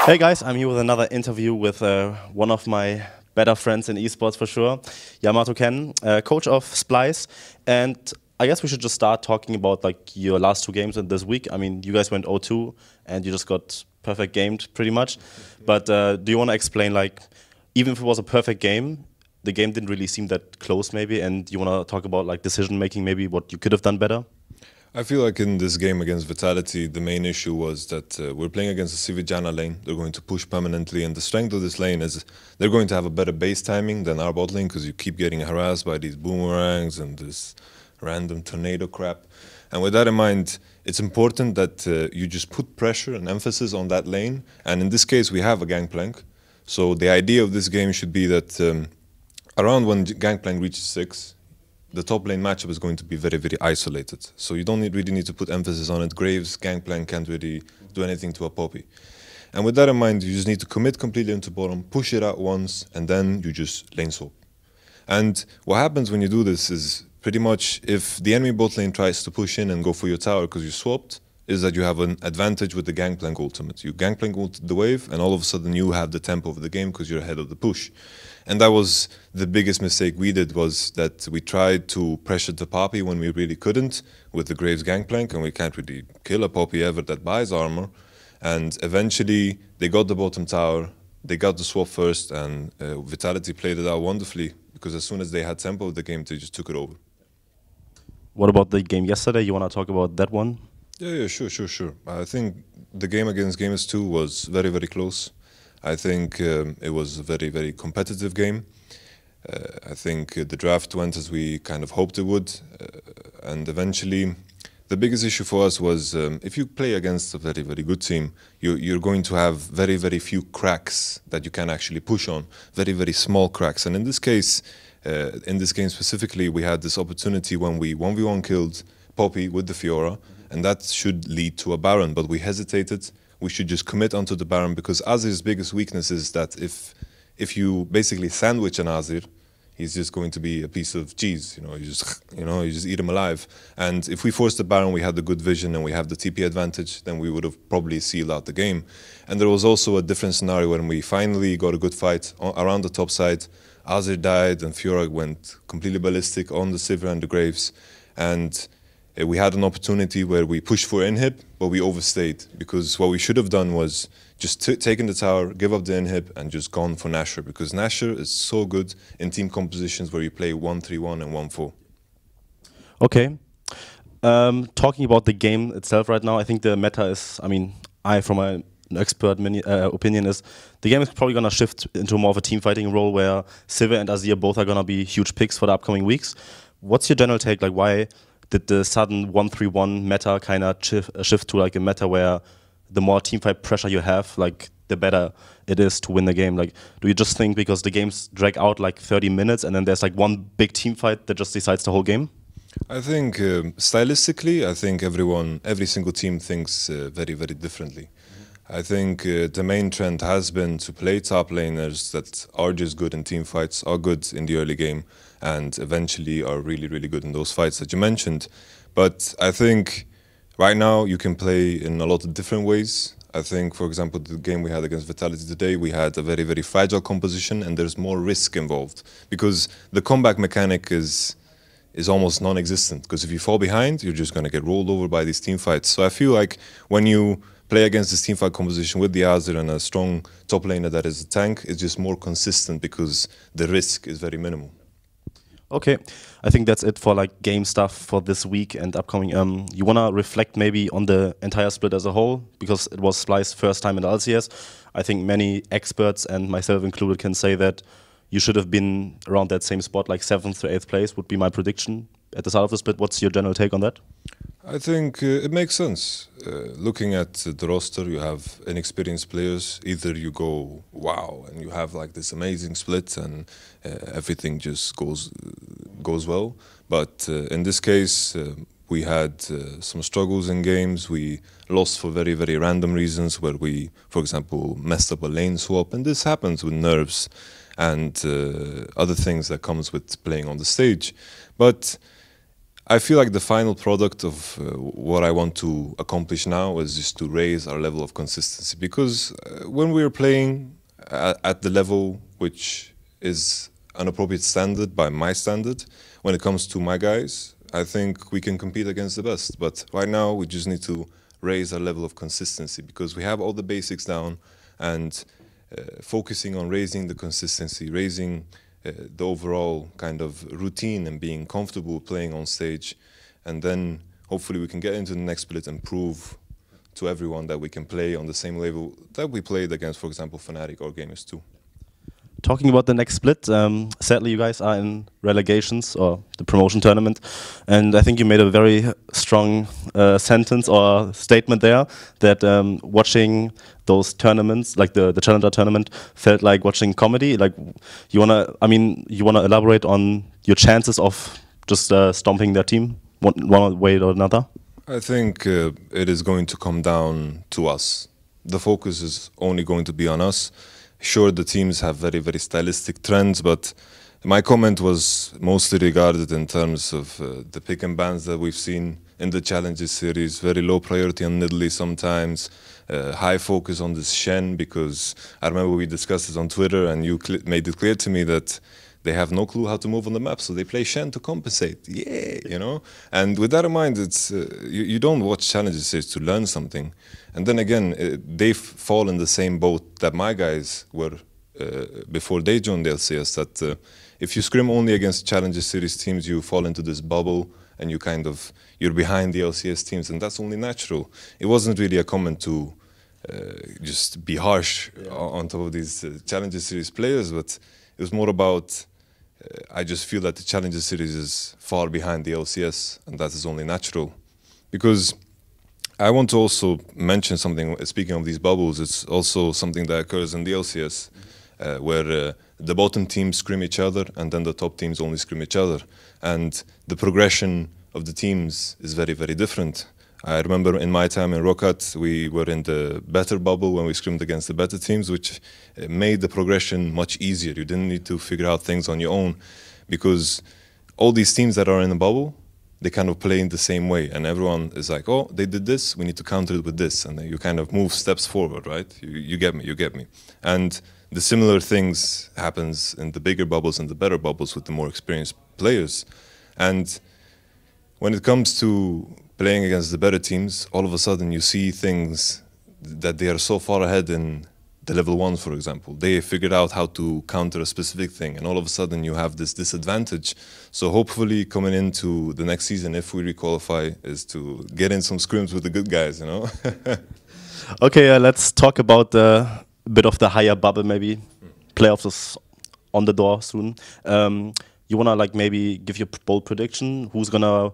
Hey guys, I'm here with another interview with one of my better friends in esports for sure, YamatoCannon, coach of Splyce. And I guess we should just start talking about like your last two games in this week. I mean, you guys went 0-2 and you just got perfect gamed pretty much. But do you want to explain, like, even if it was a perfect game, the game didn't really seem that close maybe, and you want to talk about like decision making, maybe what you could have done better? I feel like in this game against Vitality, the main issue was that we're playing against a Sivijana lane. They're going to push permanently, and the strength of this lane is they're going to have a better base timing than our bot lane because you keep getting harassed by these boomerangs and this random tornado crap. And with that in mind, it's important that you just put pressure and emphasis on that lane. And in this case, we have a gangplank. So the idea of this game should be that around when gangplank reaches 6, the top lane matchup is going to be very, very isolated. So you don't really need to put emphasis on it. Graves, Gangplank can't really do anything to a Poppy. And with that in mind, you just need to commit completely into bottom, push it out once, and then you just lane swap. And what happens when you do this is pretty much if the enemy bot lane tries to push in and go for your tower because you swapped, is that you have an advantage with the Gangplank ultimate. You Gangplank ult the wave, and all of a sudden you have the tempo of the game because you're ahead of the push. And that was the biggest mistake we did, was that we tried to pressure the Poppy when we really couldn't with the Graves Gangplank, and we can't really kill a Poppy ever that buys armor. And eventually they got the bottom tower, they got the swap first, and Vitality played it out wonderfully because as soon as they had tempo of the game, they just took it over. What about the game yesterday? You want to talk about that one? Yeah, sure. I think the game against Gamers 2 was very, very close. I think it was a very, very competitive game. I think the draft went as we kind of hoped it would. And eventually, the biggest issue for us was if you play against a very, very good team, you're going to have very, very few cracks that you can actually push on. Very, very small cracks. And in this case, in this game specifically, we had this opportunity when we 1v1 killed Poppy with the Fiora, and that should lead to a Baron, but we hesitated. We should just commit onto the Baron because Azir's biggest weakness is that if you basically sandwich an Azir, he's just going to be a piece of cheese. You just eat him alive. And if we forced the Baron, we had the good vision and we have the TP advantage, then we would have probably sealed out the game. And there was also a different scenario when we finally got a good fight around the top side. Azir died and Fiora went completely ballistic on the Sivir and the Graves. And we had an opportunity where we pushed for inhib, but we overstayed because what we should have done was just taken the tower, give up the inhib, and just gone for Nashor because Nashor is so good in team compositions where you play 1-3-1 and 1-4. Okay. Talking about the game itself right now, I think the meta is, I mean, from an expert opinion is, the game is probably going to shift into more of a team fighting role where Sivir and Azir both are going to be huge picks for the upcoming weeks. What's your general take? Like, why did the sudden 1-3-1 meta kind of shift to like a meta where the more teamfight pressure you have, like the better it is to win the game? Like, do you just think because the games drag out like 30 minutes and then there's like one big team fight that just decides the whole game? I think stylistically, I think every single team thinks very, very differently. I think the main trend has been to play top laners that are just good in team fights, are good in the early game, and eventually are really, really good in those fights that you mentioned. But I think right now you can play in a lot of different ways. I think, for example, the game we had against Vitality today, we had a very, very fragile composition and there's more risk involved because the comeback mechanic is almost non-existent because if you fall behind, you're just going to get rolled over by these team fights. So I feel like when you play against this teamfight composition with the Azir and a strong top laner that is a tank, it's just more consistent because the risk is very minimal. Okay, I think that's it for like game stuff for this week and upcoming. You wanna reflect maybe on the entire split as a whole because it was Splyce's first time in the LCS. I think many experts and myself included can say that you should have been around that same spot, like 7th to 8th place would be my prediction at the start of the split. What's your general take on that? I think it makes sense. Looking at the roster, you have inexperienced players. Either you go, wow, and you have like this amazing split and everything just goes well. But in this case, we had some struggles in games. We lost for very, very random reasons where we, for example, messed up a lane swap. And this happens with nerves and other things that comes with playing on the stage. But I feel like the final product of what I want to accomplish now is just to raise our level of consistency. Because when we're playing at the level which is an appropriate standard by my standard, when it comes to my guys, I think we can compete against the best. But right now, we just need to raise our level of consistency because we have all the basics down, and focusing on raising the consistency, raising the overall kind of routine and being comfortable playing on stage. And then hopefully we can get into the next split and prove to everyone that we can play on the same level that we played against, for example, Fnatic or Gamers 2. Talking about the next split, sadly you guys are in relegations or the promotion tournament, and I think you made a very strong sentence or statement there that watching those tournaments, like the Challenger tournament, felt like watching comedy. Like you wanna elaborate on your chances of just stomping their team one way or another? I think it is going to come down to us. The focus is only going to be on us. Sure, the teams have very, very stylistic trends, but my comment was mostly regarded in terms of the pick and bans that we've seen in the Challenges series, very low priority on Nidalee sometimes, high focus on this Shen, because I remember we discussed this on Twitter and you made it clear to me that they have no clue how to move on the map, so they play Shen to compensate. Yeah, you know? And with that in mind, it's you don't watch Challenges series to learn something. And then again, they fall in the same boat that my guys were before they joined the LCS, that if you scrim only against Challenges series teams, you fall into this bubble and you're behind the LCS teams, and that's only natural. It wasn't really a comment to just be harsh on top of these Challenges series players, but it was more about I just feel that the Challenger series is far behind the LCS, and that is only natural. Because I want to also mention something, speaking of these bubbles, it's also something that occurs in the LCS, where the bottom teams scrim each other, and then the top teams only scrim each other. And the progression of the teams is very, very different. I remember in my time in Rocket, we were in the better bubble when we scrimmed against the better teams, which made the progression much easier. You didn't need to figure out things on your own, because all these teams that are in the bubble, they kind of play in the same way, and everyone is like, oh, they did this, we need to counter it with this, and then you kind of move steps forward, right? You get me. And the similar things happens in the bigger bubbles and the better bubbles with the more experienced players. And when it comes to playing against the better teams, all of a sudden you see things that they are so far ahead in the level 1s, for example. They figured out how to counter a specific thing, and all of a sudden you have this disadvantage. So hopefully coming into the next season, if we requalify, is to get in some scrims with the good guys, you know? Okay, let's talk about a bit of the higher bubble maybe. Playoffs is on the door soon. You wanna like maybe give your bold prediction? Who's gonna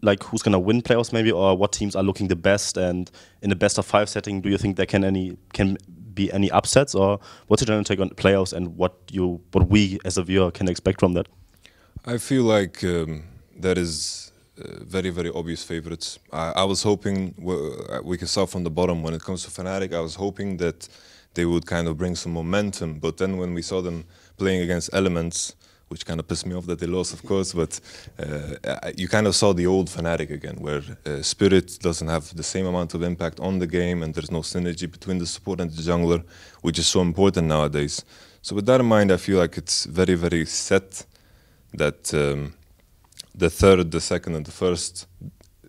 win playoffs maybe, or what teams are looking the best? And in the best of 5 setting, do you think there can be any upsets, or what's your general take on playoffs and what we as a viewer can expect from that? I feel like there is very, very obvious favorites. I was hoping, we can start from the bottom. When it comes to Fnatic, I was hoping that they would kind of bring some momentum, but then when we saw them playing against Elements, which kind of pissed me off that they lost, of course, but you kind of saw the old Fnatic again, where Spirit doesn't have the same amount of impact on the game, and there's no synergy between the support and the jungler, which is so important nowadays. So with that in mind, I feel like it's very, very set that the third, the second, and the first,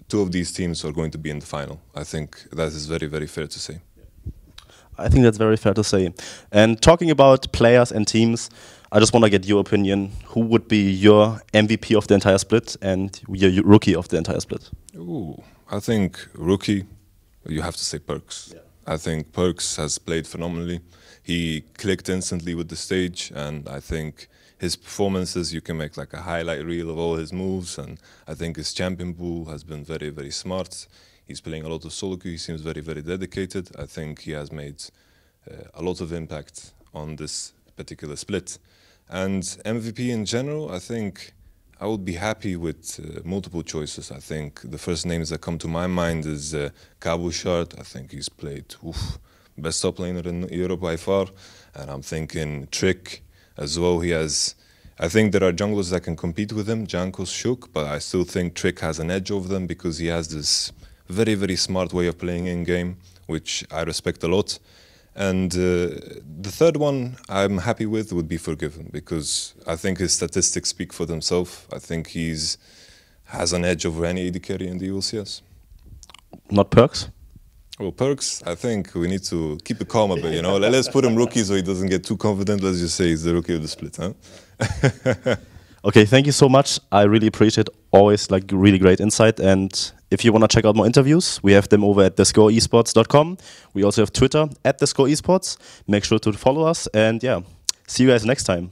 2 of these teams are going to be in the final. I think that is very, very fair to say. I think that's very fair to say. And talking about players and teams, I just want to get your opinion. Who would be your MVP of the entire split and your rookie of the entire split? Ooh, I think rookie, you have to say Perks. Yeah. I think Perks has played phenomenally. He clicked instantly with the stage, and I think his performances, you can make like a highlight reel of all his moves, and I think his champion pool has been very, very smart. He's playing a lot of solo queue. He seems very, very dedicated. I think he has made a lot of impact on this particular split. And MVP in general, I think I would be happy with multiple choices. I think the first names that come to my mind is Kabushard. I think he's played best top laner in Europe by far. And I'm thinking Trick as well. He has I think there are junglers that can compete with him, Jankos, Shook, but I still think Trick has an edge over them because he has this very, very smart way of playing in-game, which I respect a lot. And the third one I'm happy with would be Forgiven, because I think his statistics speak for themselves. I think has an edge over any AD carry in the ULCS. Not Perks? Well, Perks, I think we need to keep it calm a bit, you know. Let's put him rookie so he doesn't get too confident. Let's just say he's the rookie of the split, huh? Okay, thank you so much. I really appreciate always like really great insight. And if you want to check out more interviews, we have them over at theScoreEsports.com. We also have Twitter at theScoreEsports. Make sure to follow us. And yeah, see you guys next time.